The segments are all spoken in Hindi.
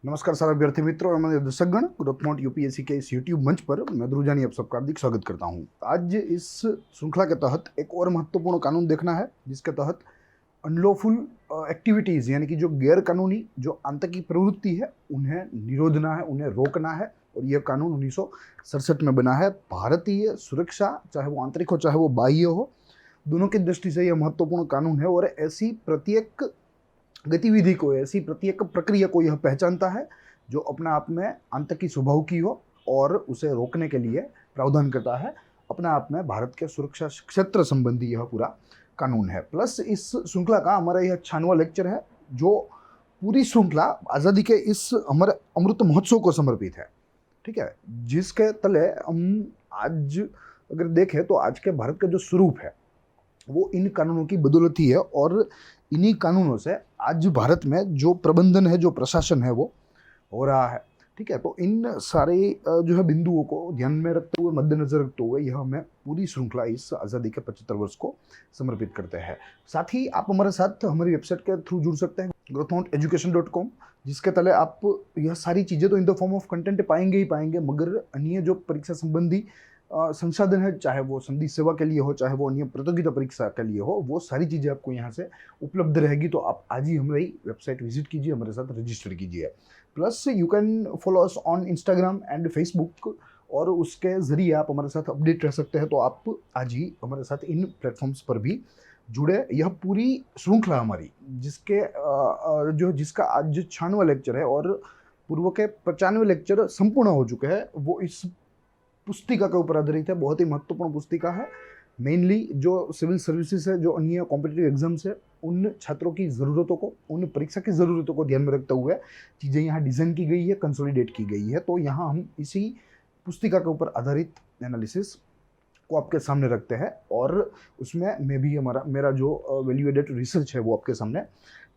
नमस्कार सारे अभ्यर्थी मित्रों और हमारे दर्शकगण। ग्रोथमोट यूपीएससी के इस यूट्यूब मंच पर मैं ध्रुव जानी आप सबका हार्दिक स्वागत करता हूं। आज इस श्रृंखला के तहत एक और महत्वपूर्ण कानून देखना है, जिसके तहत अनलॉफुल एक्टिविटीज़ यानी कि जो गैर कानूनी जो आतंकी प्रवृत्ति है उन्हें निरोधना है, उन्हें रोकना है। और यह कानून 1967 में बना है। भारतीय सुरक्षा, चाहे वो आंतरिक हो चाहे वो बाह्य हो, दोनों की दृष्टि से यह महत्वपूर्ण कानून है। और ऐसी प्रत्येक गतिविधि को, ऐसी प्रत्येक प्रक्रिया को यह पहचानता है जो अपने आप में आतंकी स्वभाव की हो और उसे रोकने के लिए प्रावधान करता है। अपने आप में भारत के सुरक्षा क्षेत्र संबंधी यह पूरा कानून है। प्लस इस श्रृंखला का हमारा यह 96वां लेक्चर है, जो पूरी श्रृंखला आज़ादी के इस हमारे अमृत महोत्सव को समर्पित है। ठीक है, जिसके तले हम आज अगर देखें तो आज के भारत का जो स्वरूप है वो इन कानूनों की बदौलत ही है। और इन्हीं कानूनों से आज भारत में जो प्रबंधन है, जो प्रशासन है, वो हो रहा है। ठीक है, तो इन सारे जो है बिंदुओं को ध्यान में रखते हुए, मद्देनजर रखते हुए यह हमें पूरी श्रृंखला इस आज़ादी के 75 वर्ष को समर्पित करते हैं। साथ ही आप हमारे साथ हमारी वेबसाइट के थ्रू जुड़ सकते हैं, growthmouteducation.com, जिसके तले आप यह सारी चीज़ें तो in the form of content पाएंगे ही पाएंगे, मगर अन्य जो परीक्षा संबंधी संसाधन है, चाहे वो संधि सेवा के लिए हो, चाहे वो अन्य प्रतियोगिता परीक्षा के लिए हो, वो सारी चीज़ें आपको यहाँ से उपलब्ध रहेगी। तो आप आज ही हमारी वेबसाइट विजिट कीजिए, हमारे साथ रजिस्टर कीजिए। Plus you can follow us on Instagram and Facebook, और उसके ज़रिए आप हमारे साथ अपडेट रह सकते हैं। तो आप आज ही हमारे साथ इन प्लेटफॉर्म्स पर भी जुड़े। यह पूरी श्रृंखला हमारी जिसका आज 96वां लेक्चर है और पूर्व के 95 लेक्चर संपूर्ण हो चुके हैं, वो इस पुस्तिका के ऊपर आधारित है। बहुत ही महत्वपूर्ण पुस्तिका है। मेनली जो सिविल सर्विसेज है, जो अन्य कॉम्पिटिटिव एग्जाम्स है, उन छात्रों की ज़रूरतों को, उन परीक्षा की ज़रूरतों को ध्यान में रखते हुए चीज़ें यहाँ डिज़ाइन की गई है, कंसोलिडेट की गई है। तो यहाँ हम इसी पुस्तिका के ऊपर आधारित एनालिसिस को आपके सामने रखते हैं, और उसमें मेरा जो वैल्यू एडेड रिसर्च है वो आपके सामने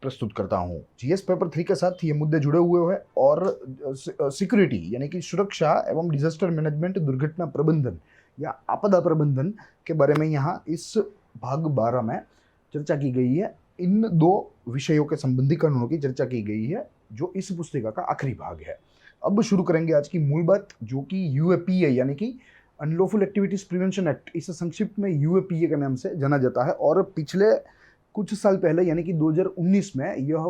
प्रस्तुत करता हूँ। जीएस पेपर 3 के साथ ये मुद्दे जुड़े हुए हैं, और सिक्योरिटी यानी कि सुरक्षा एवं डिजास्टर मैनेजमेंट, दुर्घटना प्रबंधन या आपदा प्रबंधन के बारे में यहाँ इस भाग 12 में चर्चा की गई है। इन दो विषयों के संबंधी कानूनों की चर्चा की गई है, जो इस पुस्तिका का आखिरी भाग है। अब शुरू करेंगे आज की मूल बात, जो कि यूएपीए यानी कि अनलॉफुल एक्टिविटीज प्रिवेंशन एक्ट, इसे संक्षिप्त में यूएपीए के नाम से जाना जाता है। और पिछले कुछ साल पहले यानी कि 2019 में यह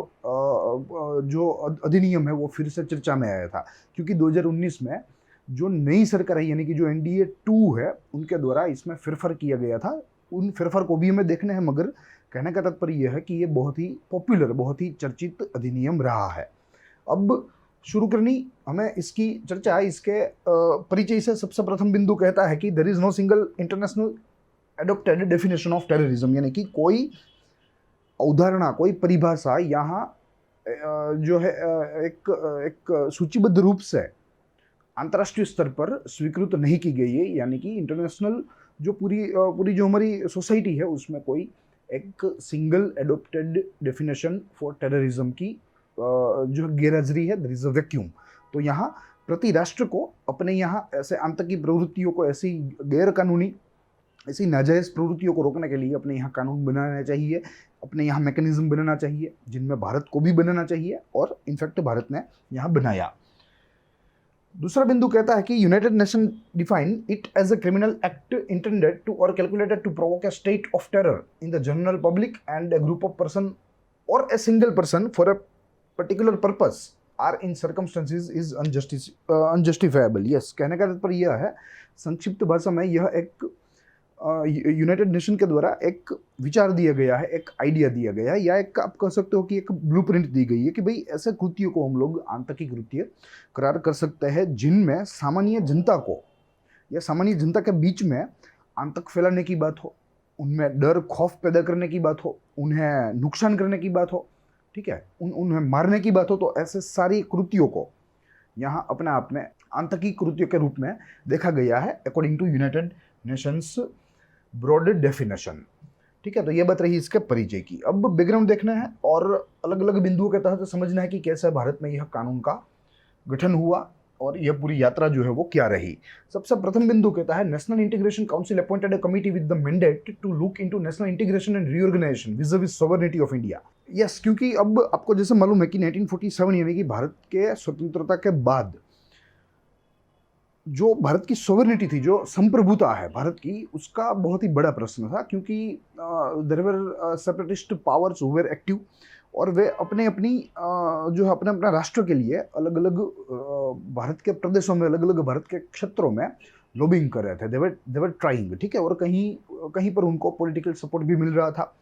जो अधिनियम है वो फिर से चर्चा में आया था, क्योंकि 2019 में जो नई सरकार है यानी कि जो एनडीए 2 है, उनके द्वारा इसमें फेरफार किया गया था। उन फेरफार को भी हमें देखने हैं, मगर कहने का तात्पर्य यह है कि ये बहुत ही पॉपुलर, बहुत ही चर्चित अधिनियम रहा है। अब शुरू करनी हमें इसकी चर्चा, इसके परिचय से। सबसे प्रथम बिंदु कहता है कि there is no single international adopted definition of terrorism, यानी कि कोई अवधारणा, कोई परिभाषा यहाँ जो है एक सूचीबद्ध रूप से अंतर्राष्ट्रीय स्तर पर स्वीकृत नहीं की गई है। यानी कि इंटरनेशनल जो पूरी जो हमारी सोसाइटी है, उसमें कोई एक single adopted definition for terrorism की जो गैरहाजिरी है, देयर इज अ वैक्यूम। तो यहाँ प्रति राष्ट्र को अपने यहाँ ऐसे आतंकी प्रवृत्तियों को, ऐसी गैर कानूनी, ऐसी नाजायज़ प्रवृत्तियों को रोकने के लिए अपने यहाँ कानून बनाना चाहिए, अपने यहाँ मैकेनिज्म बनाना चाहिए, जिनमें भारत को भी बनाना चाहिए, और इनफैक्ट भारत ने यहाँ बनाया। दूसरा बिंदु कहता है कि United Nation define it as a criminal act intended to और calculated to provoke a state of terror in the general public and a group of person और a single person for a particular purpose or in circumstances is unjustifiable. Yes, कहने का तात्पर्य यह है, संक्षिप्त भाषा में, यह एक यूनाइटेड नेशन के द्वारा एक विचार दिया गया है, एक आइडिया दिया गया है, या एक आप कह सकते हो कि एक ब्लूप्रिंट दी गई है कि भाई ऐसे कृत्यों को हम लोग आतंकी कृत्य करार कर सकते हैं, जिनमें सामान्य जनता को या सामान्य जनता के बीच में आतंक फैलाने की बात हो, उनमें डर खौफ पैदा करने की बात हो, उन्हें नुकसान करने की बात हो, ठीक है, उन्हें मारने की बात हो। तो ऐसे सारी कृत्यों को यहाँ अपने आप में आतंकी कृत्यों के रूप में देखा गया है, according to United Nations broad definition. ठीक है, तो ये बात रही इसके परिचय की। अब बैकग्राउंड देखना है और अलग अलग बिंदुओं के तहत समझना है कि कैसे भारत में यह कानून का गठन हुआ और यह पूरी यात्रा जो है वो क्या रही। सबसे प्रथम बिंदु कहता है, National Integration Council appointed a committee with the mandate to look into national integration and reorganisation vis a vis sovereignty of India. Yes, क्योंकि अब आपको जैसे मालूम है कि 1947 यानी कि भारत के स्वतंत्रता के बाद जो भारत की सोवरेनिटी थी, जो संप्रभुता है भारत की, उसका बहुत ही बड़ा प्रश्न था, क्योंकि there were separatist powers who were active, और वे अपने अपनी जो है अपने अपना राष्ट्र के लिए अलग अलग भारत के प्रदेशों में, अलग अलग भारत के क्षेत्रों में लॉबिंग कर रहे थे। देवर ट्राइंग, ठीक है, और कहीं कहीं पर उनको पॉलिटिकल सपोर्ट भी मिल रहा था।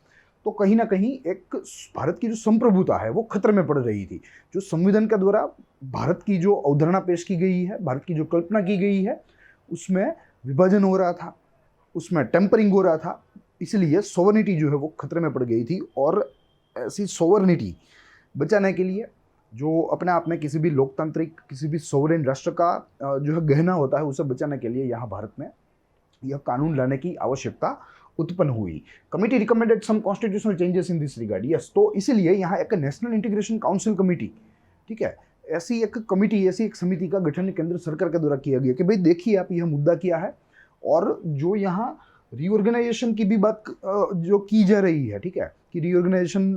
तो कहीं ना कहीं एक भारत की जो संप्रभुता है वो खतरे में पड़ रही थी। जो संविधान के द्वारा भारत की जो अवधारणा पेश की गई है, भारत की जो कल्पना की गई है, उसमें विभाजन हो रहा था, उसमें टेम्परिंग हो रहा था, इसलिए सोवर्निटी जो है वो खतरे में पड़ गई थी। और ऐसी सोवर्निटी बचाने के लिए, जो अपने आप में किसी भी लोकतांत्रिक, किसी भी सोवरेन राष्ट्र का जो है गहना होता है, उसे बचाने के लिए यहाँ भारत में यह कानून लाने की आवश्यकता उत्पन्न हुई। Committee recommended some constitutional changes in this regard. Yes, तो इसीलिए यहाँ एक नेशनल इंटीग्रेशन काउंसिल कमिटी, ठीक है, ऐसी एक कमिटी, ऐसी एक समिति का गठन केंद्र सरकार के द्वारा किया गया कि भाई देखिए आप, यह मुद्दा क्या है, और जो यहाँ रीऑर्गेनाइजेशन की भी बात जो की जा रही है, ठीक है, कि रीऑर्गेनाइजेशन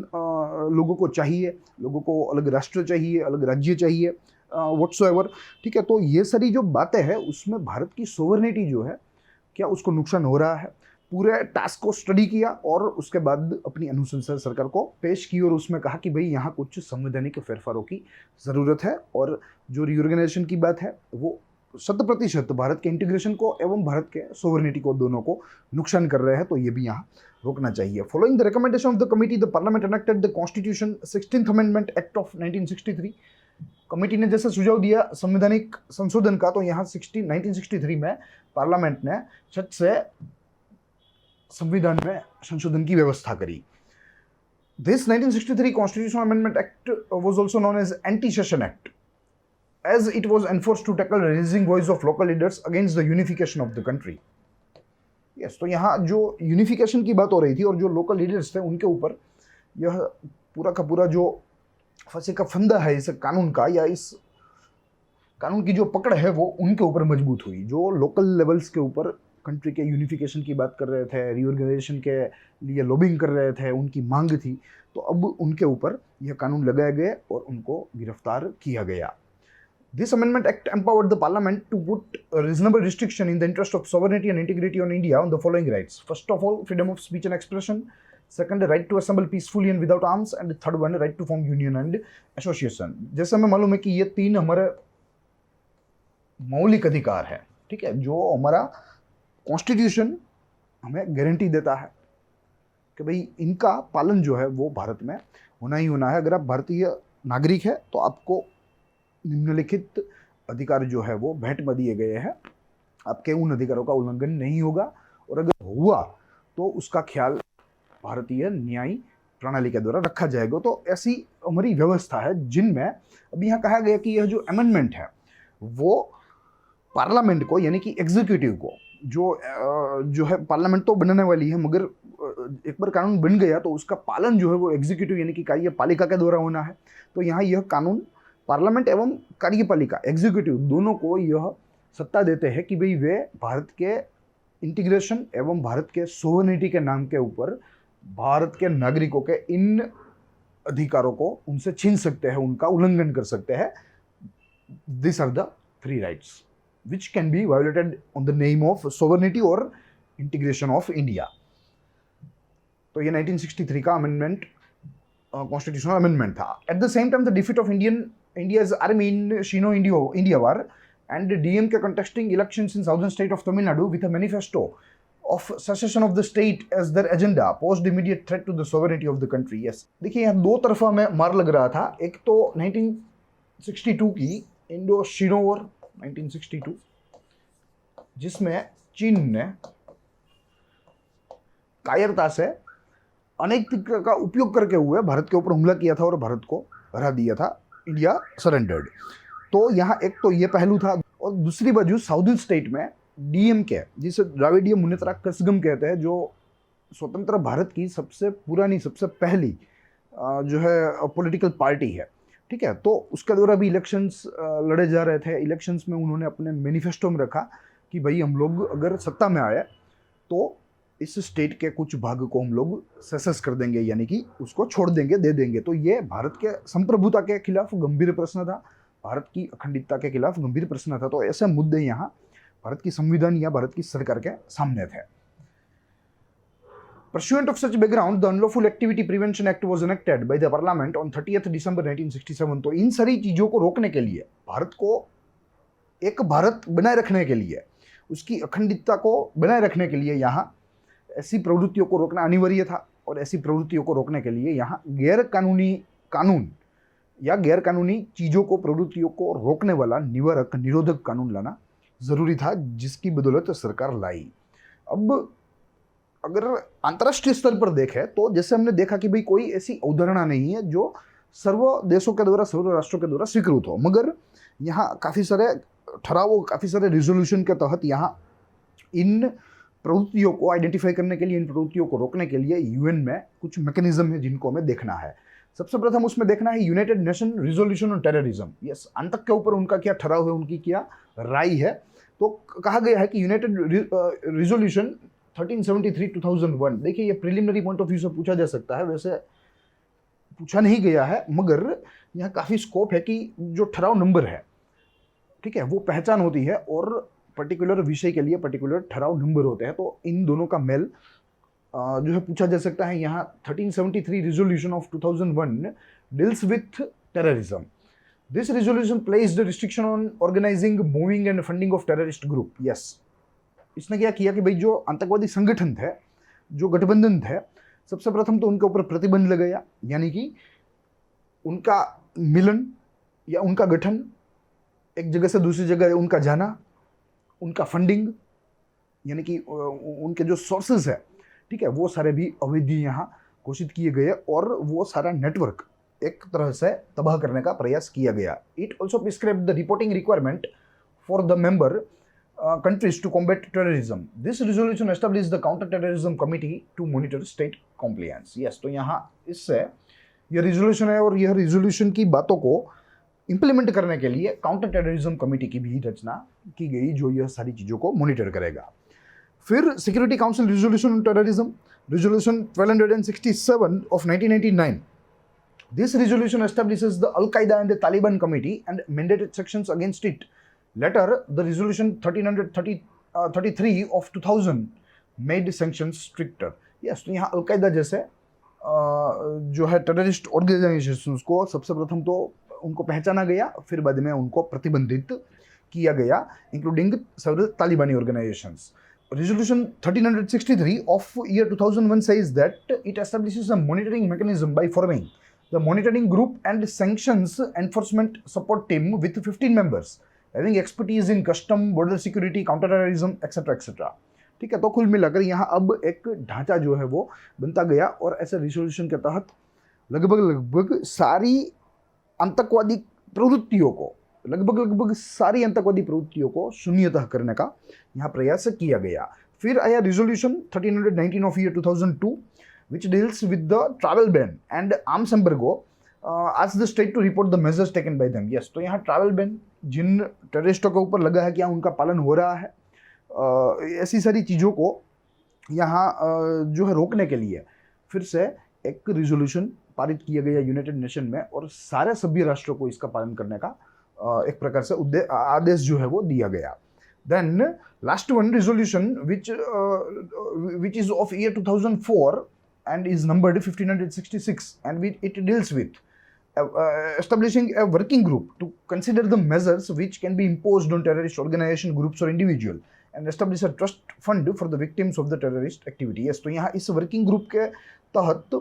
लोगों को चाहिए, लोगों को अलग राष्ट्र चाहिए, अलग राज्य चाहिए, व्हाट्सोएवर, ठीक है। तो ये सारी जो बातें हैं उसमें भारत की सोवरेनिटी जो है, क्या उसको नुकसान हो रहा है, पूरे टास्क को स्टडी किया और उसके बाद अपनी अनुशंसा सरकार को पेश की, और उसमें कहा कि भाई यहाँ कुछ संवैधानिक फेरफारों की ज़रूरत है, और जो रीऑर्गेनाइजेशन की बात है वो 100% भारत के इंटीग्रेशन को एवं भारत के सोवरेनिटी को, दोनों को नुकसान कर रहे हैं, तो ये भी यहाँ रोकना चाहिए। Following the recommendation of the committee, the parliament enacted the constitution 16th amendment act of 1963। Committee ने जैसे सुझाव दिया संवैधानिक संशोधन का, तो यहाँ 1963 में पार्लियामेंट ने छठ से संविधान में संशोधन की व्यवस्था करी। This 1963 constitutional amendment act was also known as anti secession act, as it was enforced to tackle raising voice of local leaders against the unification of the country. Yes, तो यहाँ जो यूनिफिकेशन की बात हो रही थी और जो लोकल लीडर्स थे उनके ऊपर यह पूरा का पूरा जो फंसे का फंदा है इस कानून का, या इस कानून की जो पकड़ है वो उनके ऊपर मजबूत हुई। जो लोकल लेवल्स के ऊपर कंट्री के यूनिफिकेशन की बात कर रहे थे, रीऑर्गेनाइजेशन के लिए लॉबिंग कर रहे थे, उनकी मांग थी, तो अब उनके ऊपर यह कानून लगाए गए और उनको गिरफ्तार किया गया। This amendment act empowered the parliament to put a reasonable restriction in the interest of sovereignty and integrity on India on the following rights. First of all, freedom of speech and expression. Second, right to assemble peacefully and without arms. And the third one, right to form union and association. जैसे हमें मालूम है कि ये तीन हमारे मौलिक अधिकार है, ठीक है, जो हमारा कॉन्स्टिट्यूशन हमें गारंटी देता है कि भाई इनका पालन जो है वो भारत में होना ही होना है। अगर आप भारतीय नागरिक है तो आपको निम्नलिखित अधिकार जो है वो भेंट में दिए गए हैं, आपके उन अधिकारों का उल्लंघन नहीं होगा, और अगर हुआ तो उसका ख्याल भारतीय न्याय प्रणाली के द्वारा रखा जाएगा। तो ऐसी हमारी व्यवस्था है जिनमें अब यहाँ कहा गया कि यह जो अमेंडमेंट है वो पार्लियामेंट को, यानी कि एग्जीक्यूटिव को, जो है पार्लियामेंट तो बनने वाली है, मगर एक बार कानून बन गया तो उसका पालन जो है वो एग्जीक्यूटिव यानी कि कार्यपालिका के द्वारा होना है। तो यहाँ यह कानून पार्लियामेंट एवं कार्यपालिका, एग्जीक्यूटिव, दोनों को यह सत्ता देते हैं कि भाई वे भारत के इंटीग्रेशन एवं भारत के सोवरेनिटी के नाम के ऊपर भारत के नागरिकों के इन अधिकारों को उनसे छीन सकते हैं, उनका उल्लंघन कर सकते हैं। This are the 3 rights which can be violated on the name of sovereignty और इंटीग्रेशन ऑफ इंडिया। तो ये 1963 का अमेंडमेंट, कॉन्स्टिट्यूशनल अमेंडमेंट था। At the same time the defeat of India's army in Shino-India War and DMK contesting elections in southern state of Tamil Nadu with a manifesto of secession of the state as their agenda posed immediate threat to the sovereignty of the country. Yes, देखिए यहाँ दो तरफा में मार लग रहा था। एक तो 1962 की इंडो-शिनो वॉर 1962, जिसमें चीन ने कायरता से अनेक तरीके का उपयोग करके हुए भारत के ऊपर हमला किया था और भारत को हरा दिया था। India surrendered. तो यहाँ एक तो ये पहलू था, और दूसरी बाजू साउदर्न स्टेट में डीएमके, जिसे द्राविड़ीय मुनेत्रा कज़गम कहते हैं, जो स्वतंत्र भारत की सबसे पुरानी, सबसे पहली जो है पॉलिटिकल पार्टी है, ठीक है। तो उसके द्वारा भी इलेक्शंस लड़े जा रहे थे। इलेक्शंस में उन्होंने अपने मैनिफेस्टो में रखा कि भाई हम लोग अगर सत्ता में आए तो इस स्टेट के कुछ भाग को हम लोग सेसेस कर देंगे, यानी कि उसको छोड़ देंगे, दे देंगे। तो ये भारत के संप्रभुता के खिलाफ गंभीर प्रश्न था, भारत की अखंडता के खिलाफ गंभीर प्रश्न था। तो ऐसे मुद्दे यहाँ भारत की संविधान या भारत की सरकार के सामने थे। Pursuant of such background, the Unlawful Activity Prevention Act was enacted by the Parliament on 30th December 1967। तो इन सारी चीजों को रोकने के लिए, भारत को एक भारत बनाए रखने के लिए, उसकी अखंडता को बनाए रखने के लिए यहाँ ऐसी प्रवृत्तियों को रोकना अनिवार्य था। और ऐसी प्रवृत्तियों को रोकने के लिए यहाँ गैर कानूनी कानून या गैर कानूनी चीजों को, प्रवृत्तियों को रोकने वाला निवारक निरोधक कानून लाना जरूरी था, जिसकी बदौलत सरकार लाई। अब अगर अंतर्राष्ट्रीय स्तर पर देखें तो जैसे हमने देखा कि भाई कोई ऐसी अवधारणा नहीं है जो सर्व देशों के द्वारा, सर्व राष्ट्रों के द्वारा स्वीकृत हो, मगर यहाँ काफ़ी सारे ठरावों, काफ़ी सारे रिजोल्यूशन के तहत यहाँ इन प्रवृत्तियों को आइडेंटिफाई करने के लिए, इन प्रवृत्तियों को रोकने के लिए यूएन में कुछ मैकेनिज्म है जिनको हमें देखना है। सबसे प्रथम उसमें देखना है United nation resolution on terrorism. Yes, आतंक के ऊपर उनका क्या ठराव है, उनकी क्या राय है। तो कहा गया है कि यूनाइटेड रिजोल्यूशन 1373-2001, देखिए ये प्रिलिमिनरी पॉइंट ऑफ व्यू से पूछा जा सकता है, वैसे पूछा नहीं गया है, मगर यहाँ काफ़ी स्कोप है कि जो ठराव नंबर है, ठीक है, वो पहचान होती है और पर्टिकुलर विषय के लिए पर्टिकुलर ठराव नंबर होते हैं। तो इन दोनों का मेल जो है पूछा जा सकता है। यहाँ 1373 resolution of 2001 deals with terrorism. This resolution placed restriction on organising, moving and funding of terrorist group. Yes, इसने क्या किया कि भाई जो आतंकवादी संगठन थे, जो गठबंधन थे, सबसे प्रथम तो उनके ऊपर प्रतिबंध लगाया, यानी कि उनका मिलन या उनका गठन, एक जगह से दूसरी जगह उनका जाना, उनका फंडिंग, यानी कि उनके जो सोर्सेज है, ठीक है, वो सारे भी अवैध यहाँ घोषित किए गए और वो सारा नेटवर्क एक तरह से तबाह करने का प्रयास किया गया। It also prescribed the reporting requirement for the member countries to combat terrorism. This resolution established the counter-terrorism committee to monitor state compliance. Yes, तो यहाँ इससे यह रिजोल्यूशन है और यह रिजोल्यूशन की बातों को इम्प्लीमेंट करने के लिए काउंटर टेररिज्म कमेटी की भी रचना की गई, जो यह सारी चीज़ों को मॉनिटर करेगा। फिर security council resolution on terrorism, resolution 1267 of 1999. This resolution establishes the Al-Qaeda and the Taliban committee and mandated sections against it. Later, the resolution 1333 of 2000 made sanctions stricter. Yes, तो यहाँ अलकायदा जैसे जो है टेररिस्ट ऑर्गेनाइजेशंस को सबसे प्रथम तो उनको पहचाना गया, फिर बाद में उनको प्रतिबंधित किया गया, इंक्लूडिंग several तालिबानी organisations. Resolution 1363 of year 2001 says that it establishes a monitoring mechanism by forming the monitoring group and sanctions enforcement support team with 15 members. Having expertise in custom, border security, counter-terrorism, etc. etc. ठीक है, तो कुल मिलाकर यहाँ अब एक ढांचा जो है वो बनता गया और ऐसे रिजोल्यूशन के तहत लगभग सारी आतंकवादी प्रवृत्तियों को शून्यतः करने का यहाँ प्रयास किया गया। फिर आया resolution 1319 of year 2002 which deals with the travel ban and arms embargo, ask the state to report the measures taken by them. Yes, तो यहाँ ट्रैवल बैन जिन टेररिस्टों के ऊपर लगा है, क्या उनका पालन हो रहा है, ऐसी सारी चीज़ों को यहाँ जो है रोकने के लिए फिर से एक रिजोल्यूशन पारित किया गया यूनाइटेड नेशन में और सारे सभ्य राष्ट्रों को इसका पालन करने का एक प्रकार से आदेश जो है वो दिया गया। Then last one resolution which is of year 2004 and is numbered 1566 and it deals with establishing a working group to consider the measures which can be imposed on terrorist organization, groups or individual and establish a trust fund for the victims of the terrorist activity. Yes, तो यहाँ इस वर्किंग ग्रुप के तहत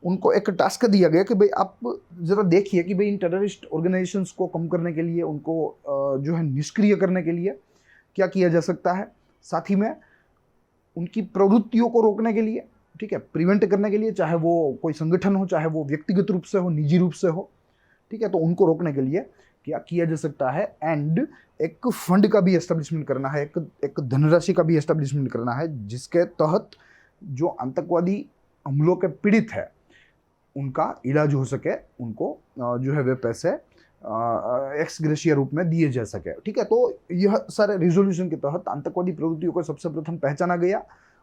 उनको एक टास्क दिया गया कि भाई आप ज़रा देखिए कि भाई इन टेररिस्ट ऑर्गेनाइजेशंस को कम करने के लिए, उनको जो है निष्क्रिय करने के लिए क्या किया जा सकता है, साथ ही में उनकी प्रवृत्तियों को रोकने के लिए, ठीक है, प्रिवेंट करने के लिए, चाहे वो कोई संगठन हो, चाहे वो व्यक्तिगत रूप से हो, निजी रूप से हो, ठीक है, तो उनको रोकने के लिए क्या किया जा सकता है। एंड एक फंड का भी एस्टेब्लिशमेंट करना है, एक धनराशि का भी एस्टेब्लिशमेंट करना है, जिसके तहत जो आतंकवादी हमलों के पीड़ित है उनका इलाज हो सके, उनको जो है वे पैसे एक्स ग्रेशिया रूप में दिए जा सके। ठीक है, तो यह सारे रिजोल्यूशन के तहत आतंकवादी प्रवृत्तियों को सबसे प्रथम पहचाना गया,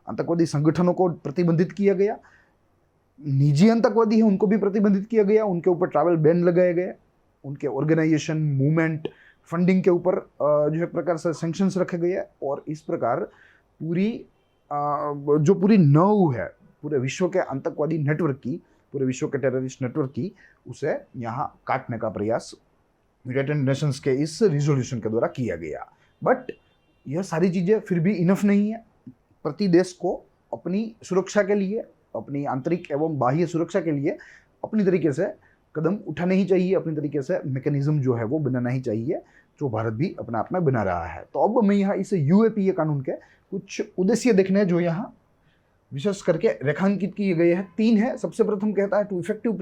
आतंकवादी संगठनों को प्रतिबंधित किया गया, निजी आतंकवादी है उनको भी प्रतिबंधित किया गया, उनके ऊपर ट्रैवल बैन लगाया गया, उनके ऑर्गेनाइजेशन मूवमेंट फंडिंग के ऊपर जो है प्रकार से सैंक्शंस रखे गए। और इस प्रकार पूरी जो पूरी नौ है पूरे विश्व के आतंकवादी नेटवर्क की, पूरे विश्व के टेररिस्ट नेटवर्क की, उसे यहाँ काटने का प्रयास यूनाइटेड नेशंस के इस रिजोल्यूशन के द्वारा किया गया। बट यह सारी चीज़ें फिर भी इनफ नहीं है। प्रति देश को अपनी सुरक्षा के लिए, अपनी आंतरिक एवं बाह्य सुरक्षा के लिए अपनी तरीके से कदम उठाने ही चाहिए, अपनी तरीके से मैकेनिज्म जो है वो बनाना ही चाहिए, जो भारत भी अपने आप में बना रहा है। तो अब मैं यहाँ इस यूएपीए कानून के कुछ उद्देश्य देखने हैं जो यहाँ विशेष करके रेखांकित किए गए हैं। 3 है। सबसे प्रथम कहता है to effective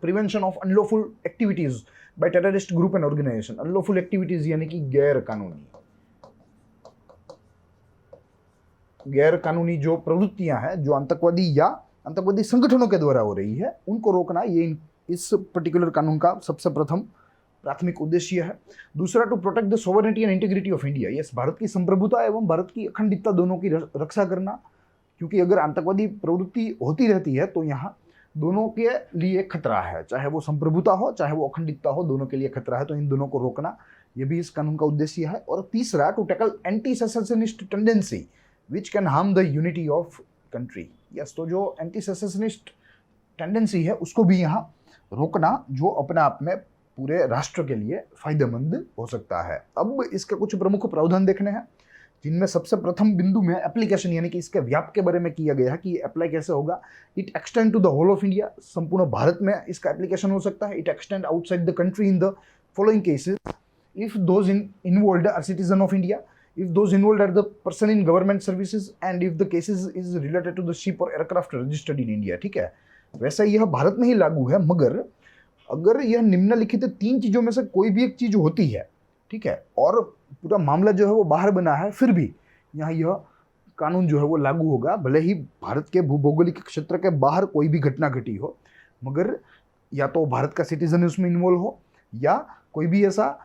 prevention of unlawful activities by terrorist group and organisation. Unlawful activities यानी कि गैर कानूनी जो प्रवृत्तियां हैं, जो आतंकवादी या आतंकवादी संगठनों के द्वारा हो रही है, उनको रोकना ये इस पर्टिकुलर कानून का सबसे प्रथम प्राथमिक उद्देश्य है। दूसरा to protect the sovereignty and integrity of India. Yes, Bharat की संप्रभुता एवं भारत की अखंडता दोनों की रक्षा करना, क्योंकि अगर आतंकवादी प्रवृत्ति होती रहती है तो यहाँ दोनों के लिए खतरा है, चाहे वो संप्रभुता हो चाहे वो अखंडता हो, दोनों के लिए खतरा है। तो इन दोनों को रोकना ये भी इस कानून का उद्देश्य है। और तीसरा to tackle anti secessionist tendency which can harm the unity of country. Yes, तो जो एंटी सेसेशनिस्ट टेंडेंसी है उसको भी यहाँ रोकना, जो अपने आप में पूरे राष्ट्र के लिए फायदेमंद हो सकता है। अब इसके कुछ प्रमुख प्रावधान देखने हैं, जिनमें सबसे प्रथम बिंदु में एप्लीकेशन यानी कि इसके व्याप के बारे में किया गया है कि ये अप्लाई कैसे होगा। It extend to the whole of India. संपूर्ण भारत में इसका एप्लीकेशन हो सकता है। It extend outside the country in the following cases if those involved are citizen of India, if those involved are the person in government services and if the cases is related to the ship or aircraft registered in India। ठीक है, वैसे यह भारत में ही लागू है, मगर अगर यह निम्नलिखित 3 चीजों में से कोई भी एक चीज होती है, ठीक है, और पूरा मामला जो है वो बाहर बना है, फिर भी यहाँ यह कानून जो है वो लागू होगा, भले ही भारत के भूभौगोलिक क्षेत्र के बाहर कोई भी घटना घटी हो, मगर या तो भारत का सिटीजन उसमें इन्वॉल्व हो, या कोई भी ऐसा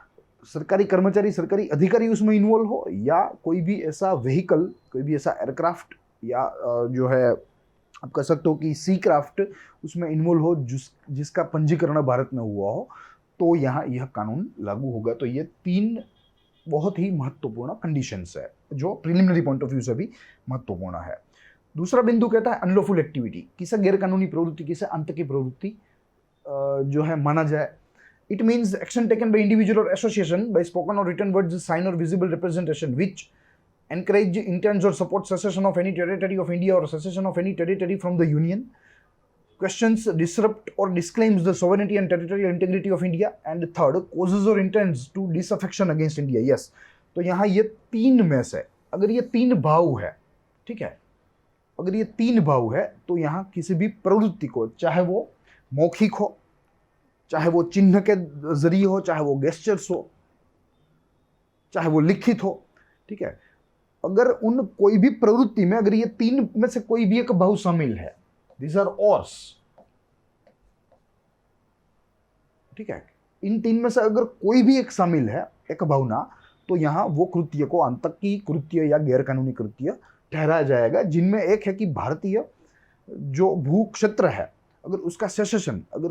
सरकारी कर्मचारी, सरकारी अधिकारी उसमें इन्वॉल्व हो, या कोई भी ऐसा व्हीकल, कोई भी ऐसा एयरक्राफ्ट या जो है आप कह सकते हो कि सी क्राफ्ट उसमें इन्वॉल्व हो जिसका पंजीकरण भारत में हुआ हो, तो यहाँ यह कानून लागू होगा। तो ये 3 बहुत ही महत्वपूर्ण कंडीशंस है जो प्रिलिमिनरी पॉइंट ऑफ व्यू से भी महत्वपूर्ण है। दूसरा बिंदु कहता है अनलॉफुल एक्टिविटी, किसे गैरकानूनी प्रवृत्ति, किसे आतंकी प्रवृत्ति जो है माना जाए। It means action taken by individual or association by spoken or written words, sign or visible representation which encourage, intends or support secession of any territory of India or secession of any territory from the Union, questions, disrupt or disclaims the sovereignty and territorial integrity of India, and third, causes or intends to disaffection against India। Yes, तो यहाँ ये 3 में से अगर ये 3 भाव है, ठीक है, अगर ये 3 भाव है तो यहाँ किसी भी प्रवृत्ति को, चाहे वो मौखिक हो, चाहे वो चिन्ह के जरिए हो, चाहे वो गेस्चर्स हो, चाहे वो लिखित हो, ठीक है, अगर उन कोई भी प्रवृत्ति में अगर ये 3 में से कोई भी एक भाव शामिल है, these are ors, ठीक है, इन 3 में से अगर कोई भी एक शामिल है, एक भावना, तो यहाँ वो कृत्य को आतंकी कृत्य या गैरकानूनी कृत्य ठहराया जाएगा, जिनमें एक है कि भारतीय जो भू क्षेत्र है, अगर उसका सेसेशन, अगर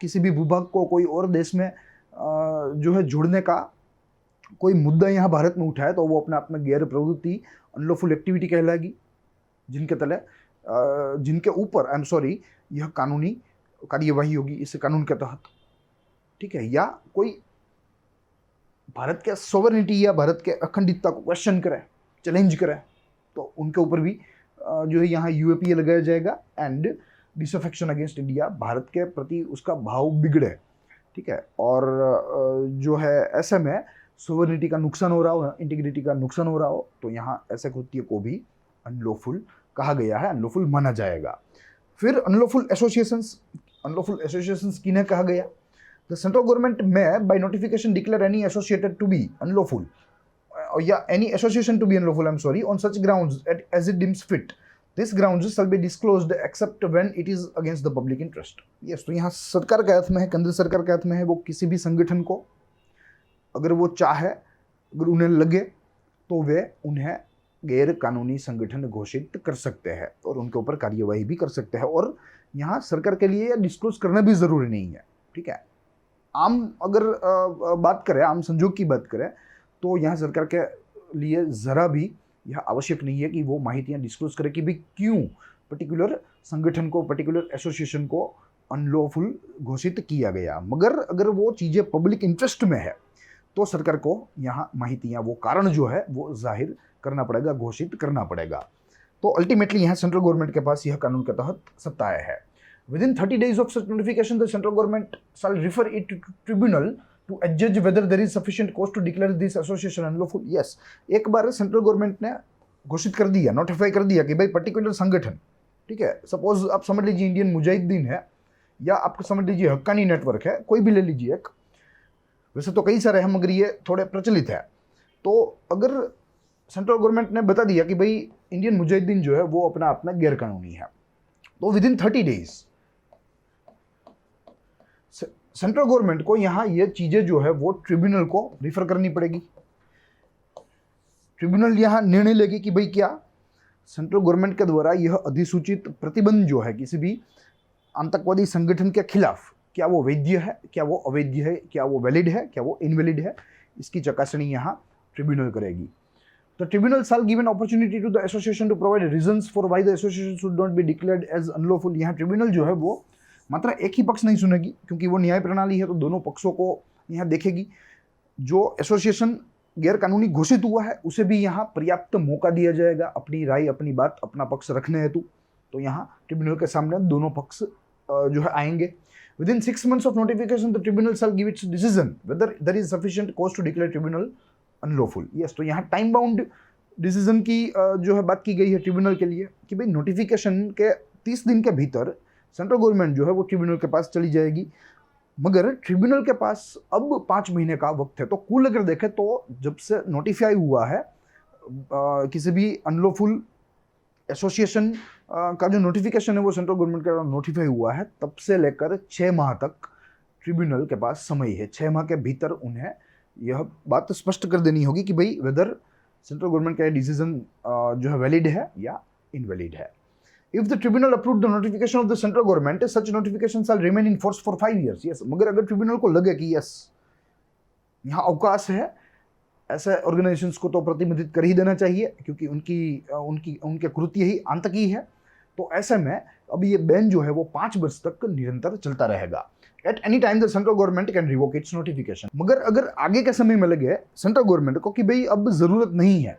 किसी भी भूभाग को कोई और देश में जो है जोड़ने का कोई मुद्दा यहाँ भारत में उठाए, तो वो अपने आप में गैर प्रवृत्ति, अनलॉफुल एक्टिविटी कहलाएगी, जिनके तले जिनके ऊपर आई एम सॉरी यह कानूनी कार्यवाही होगी इस कानून के तहत, ठीक है, या कोई भारत के सोवरेनिटी या भारत के अखंडता को क्वेश्चन करे, चैलेंज करे, तो उनके ऊपर भी जो है यहाँ यूएपीए लगाया जाएगा। And disaffection against India, Bharat के प्रति उसका भाव बिगड़े, ठीक है, और जो है ऐसे में सोवरेनिटी का नुकसान हो रहा हो, इंटीग्रिटी का नुकसान हो रहा हो, तो यहाँ ऐसे कृत्य को भी अनलॉफुल कहा गया है, अनलॉफुल माना जाएगा। फिर अनलॉफुल एसोसिएशंस किन्हें कहा गया? The central government may by notification declare any associated to be unlawful या any association to be unlawful, I am sorry, on such grounds as it deems fit. This grounds shall be disclosed except when it is against the public interest। Yes, तो यहाँ सरकार के हाथ में है, केंद्र सरकार के हाथ में है, वो किसी भी संगठन को अगर वो चाहे, अगर उन्हें लगे, तो वे उन्हें गैर कानूनी संगठन घोषित कर सकते हैं और उनके ऊपर कार्यवाही भी कर सकते हैं। और यहाँ सरकार के लिए डिस्क्लोज करना भी ज़रूरी नहीं है, ठीक है। आम अगर बात करें, आम संजोग की बात करें, तो यहाँ सरकार के लिए ज़रा भी यह आवश्यक नहीं है कि वो माहितियाँ डिस्क्लोज करे कि भाई क्यों पर्टिकुलर संगठन को, पर्टिकुलर एसोसिएशन को अनलॉफुल घोषित किया गया। मगर अगर वो चीज़ें पब्लिक इंटरेस्ट में है तो सरकार को यहाँ माहितियाँ, वो कारण जो है वो जाहिर करना पड़ेगा, घोषित करना पड़ेगा। तो अल्टीमेटली यहाँ सेंट्रल गवर्नमेंट के पास यह कानून के तहत सत्ताएं है। Within 30 days of such notification, the central government shall refer it to tribunal to adjudge whether there is sufficient cause to declare this association unlawful. Yes, एक बार सेंट्रल गवर्नमेंट ने घोषित कर दिया, नोटिफाई कर दिया कि भाई पर्टिकुलर संगठन, ठीक है, सपोज आप समझ लीजिए इंडियन मुजाहिदीन है, या आप समझ लीजिए हक्कानी नेटवर्क है, कोई भी ले लीजिए एक, वैसे तो कई सारे हैं मगर ये थोड़े प्रचलित है। तो अगर सेंट्रल गवर्नमेंट ने बता दिया कि भाई इंडियन मुजाहिदीन जो है वो अपना आप में गैर कानूनी है, तो with in 30 days central government को यहाँ ये चीजें जो है वो ट्रिब्यूनल को रिफर करनी पड़ेगी। ट्रिब्यूनल यहाँ निर्णय लेगी कि भाई क्या सेंट्रल गवर्नमेंट के द्वारा यह अधिसूचित प्रतिबंध जो है किसी भी आतंकवादी संगठन के खिलाफ, क्या वो वैध है, क्या वो अवैध है, क्या वो वैलिड है, क्या वो इनवैलिड है, इसकी चकासणी यहाँ ट्रिब्यूनल करेगी। The tribunal shall give an opportunity to the association to provide reasons for why the association should not be declared as unlawful. यहाँ ट्रिब्यूनल जो है वो मात्र एक ही पक्ष नहीं सुनेगी, क्योंकि वो न्याय प्रणाली है, तो दोनों पक्षों को यहाँ देखेगी। जो एसोसिएशन गैर कानूनी घोषित हुआ है उसे भी यहाँ पर्याप्त मौका दिया जाएगा अपनी राय, अपनी बात, अपना पक्ष रखने हेतु। तो यहाँ ट्रिब्यूनल के सामने दोनों पक्ष जो है आएंगे। Within 6 months of notification, the tribunal shall give its decision whether there is sufficient cause to declare tribunal unlawful. Yes, तो यहाँ टाइम बाउंड डिसीजन की जो है बात की गई है ट्रिब्यूनल के लिए कि भाई नोटिफिकेशन के 30 दिन के भीतर सेंट्रल गवर्नमेंट जो है वो ट्रिब्यूनल के पास चली जाएगी। मगर ट्रिब्यूनल के पास अब 5 महीने का वक्त है। तो कुल अगर देखें तो जब से नोटिफाई हुआ है किसी भी अनलॉफुल एसोसिएशन का जो नोटिफिकेशन है वो सेंट्रल गवर्नमेंट का नोटिफाई हुआ है, तब से लेकर 6 माह तक ट्रिब्यूनल के पास समय है। 6 माह के भीतर उन्हें यह बात स्पष्ट कर देनी होगी कि भाई वेदर सेंट्रल गवर्नमेंट का डिसीजन जो है वैलिड है या इनवैलिड है। If the tribunal approve the notification of the central government, such notification shall remain in force for 5 years। Yes, मगर अगर ट्रिब्यूनल को लगे कि यस यहाँ अवकाश है, ऐसे ऑर्गेनाइजेशंस को तो प्रतिबंधित कर ही देना चाहिए क्योंकि उनके कृत्य ही आतंकी है, तो ऐसे में अब ये बैन जो है वो 5 वर्ष तक निरंतर चलता रहेगा। At any time the central government can revoke its notification। मगर अगर आगे के समय में लगे सेंट्रल गवर्नमेंट को कि भाई अब जरूरत नहीं है,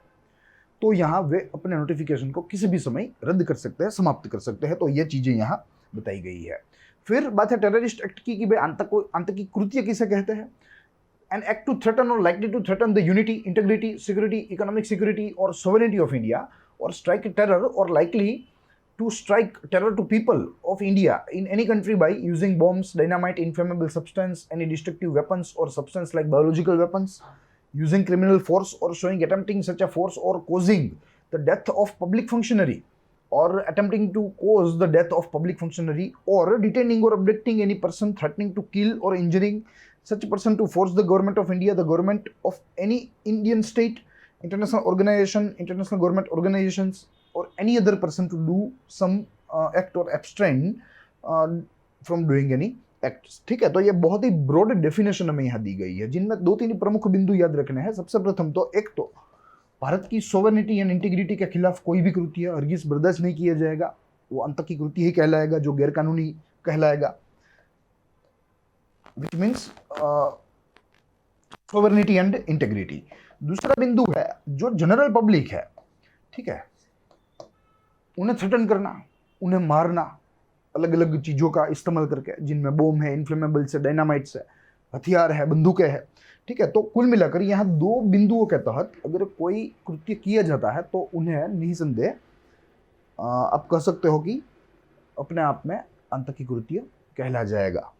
तो यहाँ वे अपने नोटिफिकेशन को किसी भी समय रद्द कर सकते हैं, समाप्त कर सकते हैं। तो ये चीजें यहाँ बताई गई है। फिर बात है टेररिस्ट एक्ट की कि भाई आतंकी कृत्य किसे कहते हैं। An act to threaten or likely to threaten the unity, integrity, security, economic security or sovereignty of India, or strike terror or likely to strike terror to people of India in any country by using bombs, dynamite, inflammable substance, any destructive weapons or substance like biological weapons, using criminal force or showing attempting such a force or causing the death of public functionary or attempting to cause the death of public functionary or detaining or abducting any person threatening to kill or injuring such a person to force the government of India, the government of any Indian state, international organization, international government organizations or any other person to do some act or abstain from doing any acts। ठीक है, तो ये बहुत ही ब्रॉड डेफिनेशन हमें यहाँ दी गई है, जिनमें 2-3 प्रमुख बिंदु याद रखने हैं। सबसे प्रथम तो एक तो भारत की सोवरेनिटी एंड इंटीग्रिटी के खिलाफ कोई भी कृत्य हरगिज बर्दाश्त नहीं किया जाएगा, वो आतंकी कृत्य ही कहलाएगा, जो गैर कानूनी कहलाएगा, which means sovereignty and integrity. दूसरा बिंदु है जो जनरल पब्लिक है, ठीक है, उन्हें थ्रेटन करना, उन्हें मारना अलग अलग चीज़ों का इस्तेमाल करके, जिनमें बम है, इन्फ्लेमेबल्स है, डायनामाइट्स है, हथियार है, बंदूकें है। ठीक है, तो कुल मिलाकर यहाँ 2 बिंदुओं के तहत अगर कोई कृत्य किया जाता है तो उन्हें निसंदेह आप कह सकते हो कि अपने आप में आतंकी कृत्य कहला जाएगा।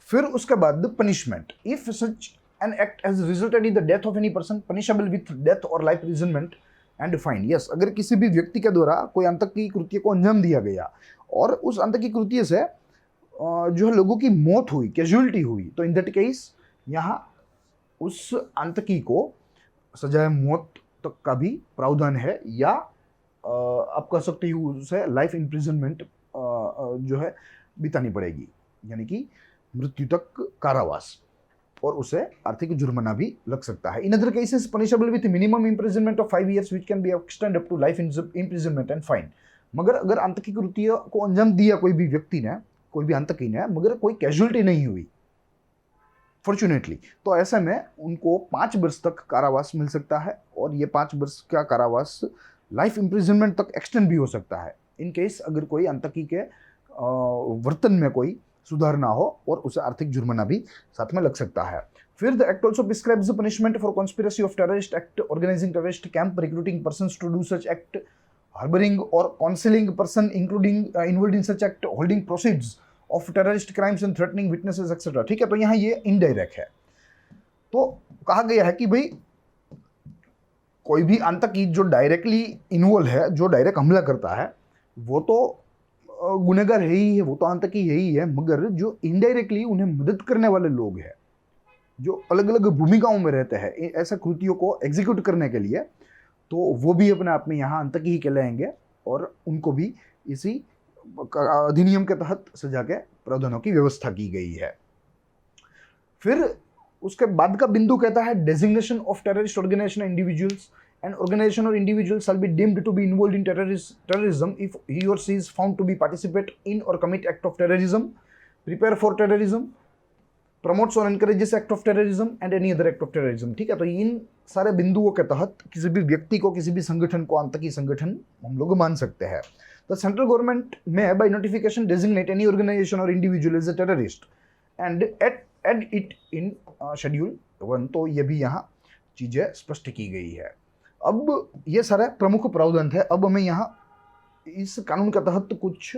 फिर उसके बाद punishment, if such an act has resulted in the death of any person punishable with death और life imprisonment and fine. Yes, अगर किसी भी व्यक्ति के द्वारा कोई आतंकी कृत्य को अंजाम दिया गया और उस आतंकी कृत्य से जो है लोगों की मौत हुई, कैजुअलिटी हुई, तो इन दैट केस यहाँ उस आतंकी को सजाए मौत तक का भी प्रावधान है, या आप कह सकते हो उसे लाइफ इम्प्रिजनमेंट जो है बितानी पड़ेगी, यानी कि मृत्यु तक कारावास, और उसे आर्थिक जुर्माना भी लग सकता है। In other cases punishable with minimum imprisonment of 5 years which can be extend up to life imprisonment and fine. मगर अगर आतंकी कृत्य को अंजाम दिया कोई भी व्यक्ति ने, कोई भी आतंकी ने, मगर कोई कैजुअलिटी नहीं हुई फॉर्चुनेटली, तो ऐसे में उनको 5 वर्ष तक कारावास मिल सकता है, और ये 5 वर्ष का कारावास लाइफ इम्प्रिजनमेंट तक एक्सटेंड भी हो सकता है इन केस अगर कोई आतंकी के वर्तन में कोई सुधार ना हो, और उसे आर्थिक जुर्माना भी साथ में लग सकता है। फिर the act also prescribes the punishment for conspiracy of terrorist act, organising terrorist camp, recruiting persons to do such act, harbouring और counselling person including involved in such act, holding proceeds of terrorist crimes and threatening witnesses etcetera. ठीक है, तो यहाँ ये इनडायरेक्ट है। तो कहा गया है कि भाई कोई भी आतंकी जो डायरेक्टली इन्वॉल्व है, जो डायरेक्ट हमला करता है, वो तो गुनहगार है ही है, वो तो आतंकी है ही है, मगर जो इनडायरेक्टली उन्हें मदद करने वाले लोग हैं, जो अलग अलग भूमिकाओं में रहते हैं ऐसे कृत्यों को एग्जीक्यूट करने के लिए, तो वो भी अपने आप में यहाँ आतंकी ही कहलाएंगे, और उनको भी इसी अधिनियम के तहत सजा के प्रावधानों की व्यवस्था की गई है। फिर उसके बाद का बिंदु कहता है designation of terrorist organisation individuals, and organisation और individual shall be deemed to be involved in terrorism if he or she is found to be participate in or commit act of terrorism, prepare for terrorism, promotes or encourages act of terrorism and any other act of terrorism। ठीक है, तो इन सारे बिंदुओं के तहत किसी भी व्यक्ति को, किसी भी संगठन को आतंकी संगठन हम लोग मान सकते हैं। The central government may by notification designate any organization or individual as a terrorist and add it in schedule 1। तो ये भी यहाँ चीजें स्पष्ट की गई है। अब ये सारे प्रमुख प्रावधान थे। अब हमें यहाँ इस कानून के तहत कुछ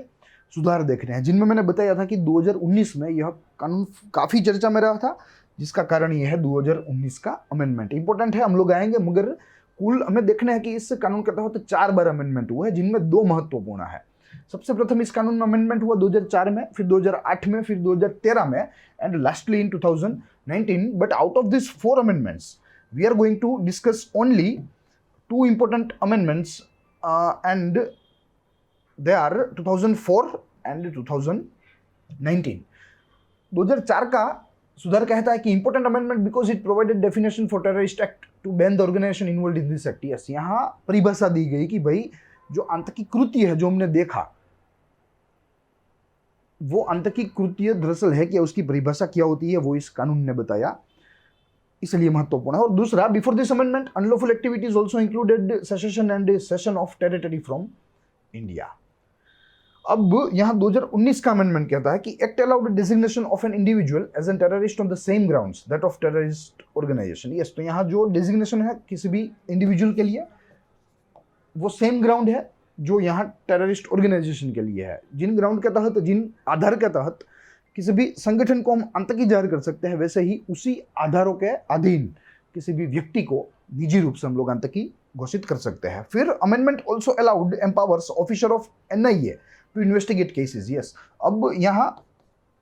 सुधार देखने हैं, जिनमें मैंने बताया था कि 2019 में यह कानून काफ़ी चर्चा में रहा था, जिसका कारण यह है 2019 का अमेंडमेंट इंपॉर्टेंट है, हम लोग आएंगे, मगर कुल हमें देखना है कि इस कानून के तहत 4 बार अमेंडमेंट हुआ है, जिनमें 2 महत्वपूर्ण है। सबसे प्रथम इस कानून में अमेंडमेंट हुआ 2004 में, फिर 2008 में, फिर 2013 में, and lastly in 2019। But out of this 4 amendments we are going to discuss only 2 important amendments and they are 2004 and 2019। 2004 का सुधार कहता है कि important amendment because it provided definition for terrorist act to ban the organisation involved in this act. Yes, यहाँ परिभाषा दी गई कि भाई जो आतंकी कृत्य है, जो हमने देखा, वो आतंकी कृत्य दरअसल है कि उसकी परिभाषा क्या होती है, वो इस कानून ने बताया, इसलिए महत्वपूर्ण है। और दूसरा, before this amendment unlawful activities also included secession and cession of territory from India. अब यहाँ 2019 का अमेंडमेंट कहता है कि act allowed designation of an individual as an terrorist on the same grounds that of terrorist organisation. Yes, तो यहाँ जो डेजिग्नेशन है किसी भी इंडिविजुअल के लिए, वो सेम ग्राउंड है जो यहाँ टेररिस्ट ऑर्गेनाइजेशन के लिए है। जिन ग्राउंड के तहत, जिन आधार के तहत किसी भी संगठन को हम आतंकी जाहिर कर सकते हैं, वैसे ही उसी आधारों के अधीन किसी भी व्यक्ति को निजी रूप से हम लोग आतंकी घोषित कर सकते हैं। फिर amendment also allowed empowers officer of NIA to investigate cases. Yes, अब यहाँ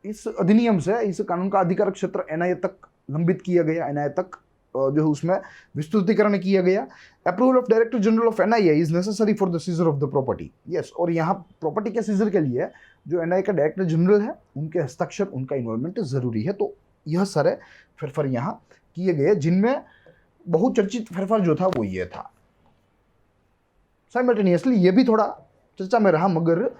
इस अधिनियम से इस कानून का अधिकार क्षेत्र एनआईए तक लंबित किया गया, एनआईए तक जो है उसमें विस्तृतीकरण किया गया। Approval of director general of NIA is necessary for the seizure of the property. Yes, और यहाँ प्रॉपर्टी के सीजर के लिए जो एनआईए का डायरेक्टर जनरल है, उनके हस्ताक्षर, उनका इन्वॉल्वमेंट जरूरी है। तो यह सारे फेरफार यहाँ किए गए, जिनमें बहुचर्चित फेरफार जो था वो ये था। साइमल्टेनियसली ये भी थोड़ा चर्चा में रहा, मगर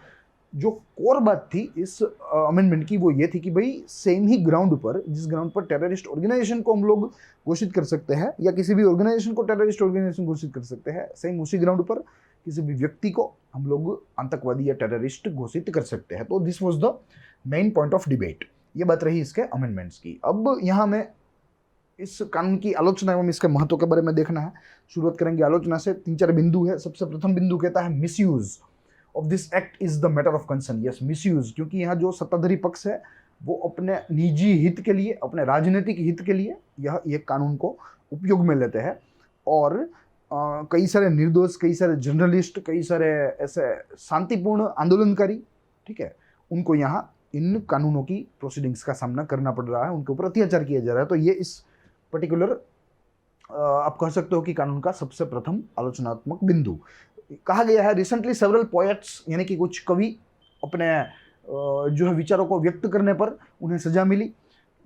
जो कोर बात थी इस अमेंडमेंट की वो ये थी कि भाई सेम ही ग्राउंड पर, जिस ग्राउंड पर टेररिस्ट ऑर्गेनाइजेशन को हम लोग घोषित कर सकते हैं, या किसी भी ऑर्गेनाइजेशन को टेररिस्ट ऑर्गेनाइजेशन घोषित कर सकते हैं, सेम उसी ग्राउंड पर किसी भी व्यक्ति को हम लोग आतंकवादी या टेररिस्ट घोषित कर सकते हैं। तो this was the main point of debate. ये बात रही इसके अमेंडमेंट्स की। अब यहाँ में इस कानून की आलोचना एवं इसके महत्व के बारे में देखना है। शुरुआत करेंगे आलोचना से। 3-4 बिंदु है। सबसे प्रथम बिंदु कहता है misuse of this act is the matter of concern. Yes, misuse, क्योंकि यहाँ जो सत्ताधारी पक्ष है वो अपने निजी हित के लिए, अपने राजनीतिक हित के लिए यह कानून को उपयोग में लेते हैं, और कई सारे निर्दोष, कई सारे जर्नलिस्ट, कई सारे ऐसे शांतिपूर्ण आंदोलनकारी, ठीक है, उनको यहाँ इन कानूनों की प्रोसीडिंग्स का सामना करना पड़ रहा है, उनके ऊपर अत्याचार किया जा रहा है। तो ये इस पर्टिकुलर आप कह सकते हो कि कानून का सबसे प्रथम आलोचनात्मक बिंदु। कहा गया है रिसेंटली सेवरल पोएट्स यानी कि कुछ कवि अपने जो है विचारों को व्यक्त करने पर उन्हें सजा मिली।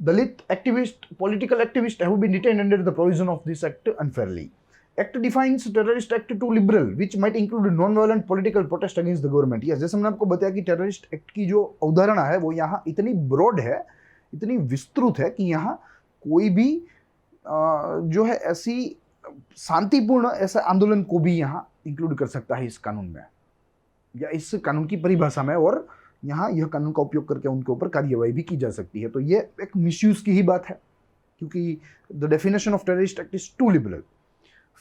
Dalit activist, political activist have been detained under the provision of this act unfairly. Act defines terrorist act too liberal which might include non violent political protest against the government. Yes, जैसे मैंने आपको बताया कि टेररिस्ट एक्ट की जो अवधारणा है वो यहाँ इतनी ब्रॉड है, इतनी विस्तृत है कि यहाँ कोई भी जो है ऐसी शांतिपूर्ण ऐसे आंदोलन को भी यहाँ इंक्लूड कर सकता है इस कानून में या इस कानून की परिभाषा में, और यहाँ यह कानून का उपयोग करके उनके ऊपर कार्यवाही भी की जा सकती है। तो ये एक मिसयूज की ही बात है क्योंकि the definition of terrorist act is too liberal.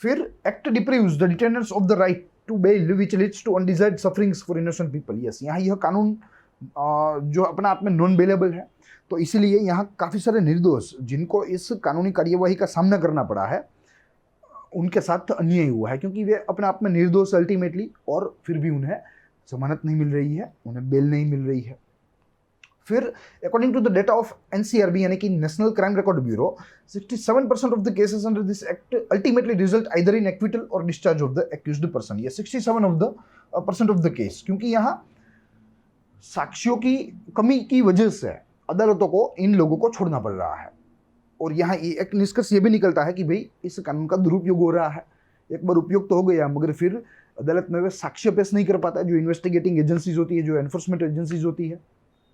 फिर act deprives the detainers of the right to bail which leads to undesired sufferings for innocent people. Yes, यहाँ यह कानून जो अपना आप में नॉन बेलेबल है, तो इसीलिए यहाँ काफ़ी सारे निर्दोष जिनको इस कानूनी कार्यवाही का सामना करना पड़ा है उनके साथ अन्याय हुआ है, क्योंकि वे अपने आप में निर्दोष अल्टीमेटली, और फिर भी उन्हें जमानत नहीं मिल रही है, उन्हें बेल नहीं मिल रही है। फिर according to the data of NCRB यानी कि National Crime Record Bureau, 67% of the cases under this act ultimately result either in acquittal और discharge of the accused person. ये 67% ऑफ द केस, क्योंकि यहाँ साक्ष्यों की कमी की वजह से अदालतों को इन लोगों को छोड़ना पड़ रहा है। और यहाँ एक निष्कर्ष ये भी निकलता है कि भाई इस कानून का दुरुपयोग हो रहा है। एक बार उपयोग तो हो गया, मगर फिर अदालत में वे साक्ष्य पेश नहीं कर पाता है। जो इन्वेस्टिगेटिंग एजेंसीज होती है, जो एनफोर्समेंट एजेंसीज होती है,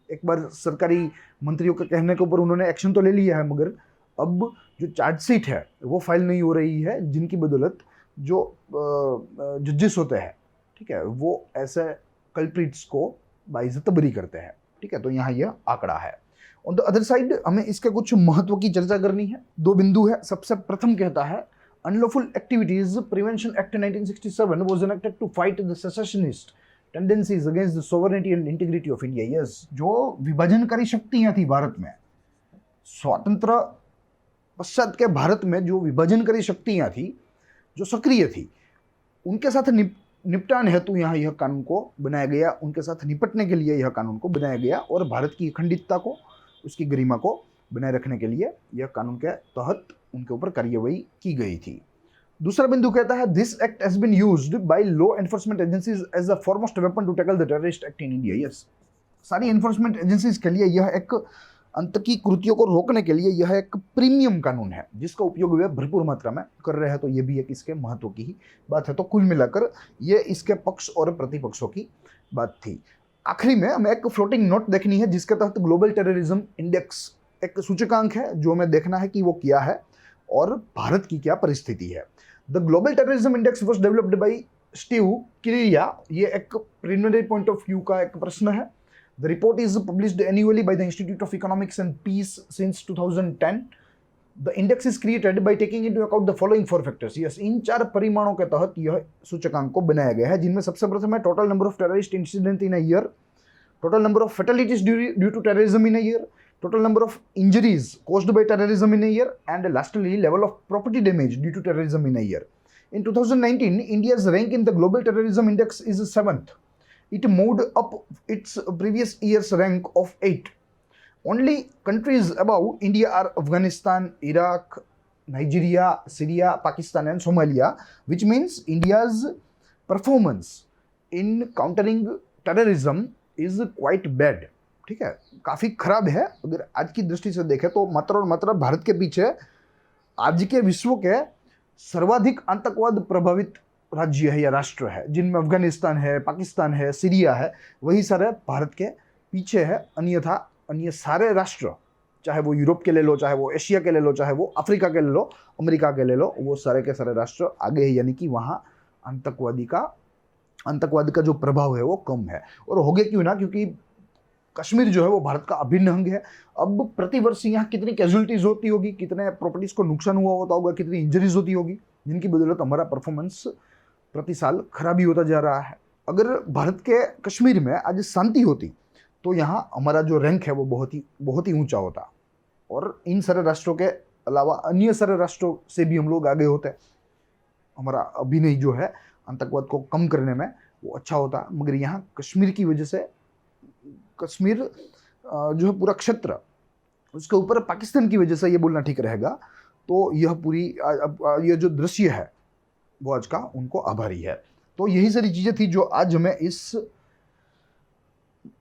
एक बार सरकारी मंत्रियों के कहने के ऊपर उन्होंने एक्शन तो ले लिया है, मगर अब जो चार्जशीट है वो फाइल नहीं हो रही है, जिनकी बदौलत जो जजेस होते हैं, ठीक है, वो ऐसे कल्प्रिट्स को बाइज्जत बरी करते हैं। ठीक है, तो यहाँ यह आंकड़ा है। ऑन द अदर साइड हमें इसके कुछ महत्व की चर्चा करनी है। 2 बिंदु है। सबसे प्रथम कहता है unlawful activities prevention act 1967 was enacted to fight the secessionist tendencies against the sovereignty and integrity of India. Yes, जो विभाजनकारी शक्तियां थी भारत में, स्वतंत्र पश्चात के भारत में जो विभाजनकारी शक्तियां थी, जो सक्रिय थी, उनके साथ निपटान हेतु यहाँ यह कानून को बनाया गया, उनके साथ निपटने के लिए यह कानून को बनाया गया, और भारत की अखंडता को, उसकी गरिमा को बनाए रखने के लिए यह कानून के तहत उनके ऊपर कार्यवाही की गई थी। दूसरा बिंदु कहता है this act has been used by law enforcement agencies as a foremost weapon to tackle the terrorist act in India. Yes, सारी एनफोर्समेंट एजेंसीज के लिए यह एक आतंकी कृत्यों को रोकने के लिए यह एक प्रीमियम कानून है, जिसका उपयोग वे भरपूर मात्रा में कर रहे हैं। तो ये भी एक इसके महत्व की ही बात है। तो कुल मिलाकर ये इसके पक्ष और प्रतिपक्षों की बात थी। आखिरी में हमें एक फ्लोटिंग नोट देखनी है, जिसके तहत ग्लोबल टेररिज्म इंडेक्स एक सूचकांक है, जो हमें देखना है कि वो क्या है और भारत की क्या परिस्थिति है। The global terrorism index was developed by Steve किरिया। ये एक प्रिलिमिनरी पॉइंट ऑफ व्यू का एक प्रश्न है। The report is published annually by the Institute of Economics and Peace since 2010. The index is created by taking into account the following 4 factors. Yes, इन 4 परिमाणों के तहत यह सूचकांक को बनाया गया है, जिनमें सबसे प्रथम है total number of terrorist incident in a year, total number of fatalities due to terrorism in a year, total number of injuries caused by terrorism in a year, and lastly level of property damage due to terrorism in a year. In 2019, India's rank in the global terrorism index is 7th. It moved up its previous year's rank of 8. Only countries above India are Afghanistan, Iraq, Nigeria, Syria, Pakistan and Somalia, which means India's performance in countering terrorism is quite bad. ठीक है, काफ़ी खराब है। अगर आज की दृष्टि से देखें तो मात्र और मात्र भारत के पीछे आज के विश्व के सर्वाधिक आतंकवाद प्रभावित राज्य है या राष्ट्र है, जिनमें अफगानिस्तान है, पाकिस्तान है, सीरिया है, वही सारे भारत के पीछे है। अन्यथा अन्य सारे राष्ट्र, चाहे वो यूरोप के ले लो, चाहे वो एशिया के ले लो, चाहे वो अफ्रीका के ले लो, अमेरिका के ले लो, वो सारे के सारे राष्ट्र आगे है, यानी कि वहाँ आतंकवाद का जो प्रभाव है वो कम है। और हो गया क्यों ना, क्योंकि कश्मीर जो है वो भारत का अभिन्न अंग है। अब प्रतिवर्ष यहाँ कितनी कैजुअलिटीज होती होगी, कितने प्रॉपर्टीज को नुकसान हुआ होता होगा, कितनी इंजरीज होती होगी, जिनकी बदौलत हमारा परफॉर्मेंस प्रति साल खराबी होता जा रहा है। अगर भारत के कश्मीर में आज शांति होती तो यहाँ हमारा जो रैंक है वो बहुत ही ऊंचा होता, और इन सारे राष्ट्रों के अलावा अन्य सारे राष्ट्रों से भी हम लोग आगे होते। हमारा अभिनय जो है आतंकवाद को कम करने में वो अच्छा होता। मगर यहाँ कश्मीर की वजह से, कश्मीर जो है पूरा क्षेत्र, उसके ऊपर पाकिस्तान की वजह से ये बोलना ठीक रहेगा, तो यह पूरी यह जो दृश्य है वो आज का उनको आभारी है। तो यही सारी चीज़ें थी जो आज हमें इस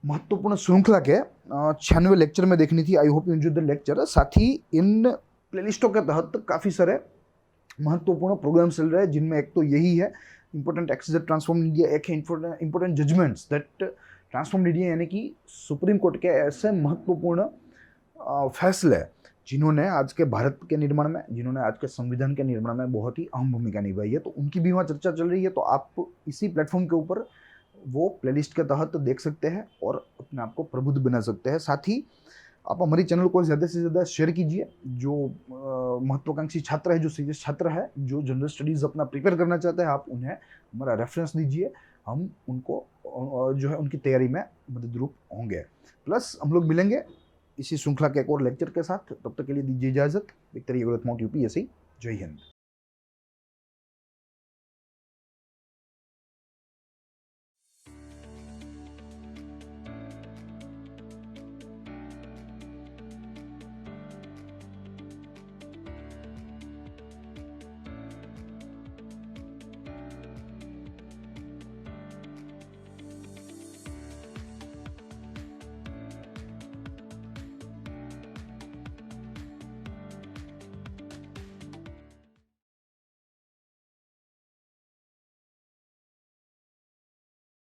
महत्वपूर्ण श्रृंखला के 96वें लेक्चर में देखनी थी। I hope you enjoyed the lecture. साथ ही इन प्लेलिस्टों के तहत काफ़ी सारे महत्वपूर्ण प्रोग्राम चल रहे हैं, जिनमें एक तो यही है इंपॉर्टेंट एक्सेस ट्रांसफॉर्म इंडिया, एक है important judgments that transform India, यानी कि सुप्रीम कोर्ट के ऐसे महत्वपूर्ण फैसले जिन्होंने आज के भारत के निर्माण में, जिन्होंने आज के संविधान के निर्माण में बहुत ही अहम भूमिका निभाई है, तो उनकी भी वहाँ चर्चा चल रही है। तो आप इसी प्लेटफॉर्म के ऊपर वो प्लेलिस्ट के तहत देख सकते हैं और अपने आप को प्रबुद्ध बना सकते हैं। साथ ही आप हमारी चैनल को ज़्यादा से ज़्यादा शेयर कीजिए। जो महत्वाकांक्षी छात्र है, जो सीरियस छात्र है, जो जनरल स्टडीज़ अपना प्रिपेयर करना चाहते हैं, आप उन्हें हमारा रेफरेंस दीजिए। हम उनको जो है उनकी तैयारी में मददरूप होंगे। प्लस हम लोग मिलेंगे इसी श्रृंखला के एक और लेक्चर के साथ। तब तक के लिए दीजिए इजाज़त। देखते रहिए ग्रोथ माउंट यूपीएससी। जय हिंद।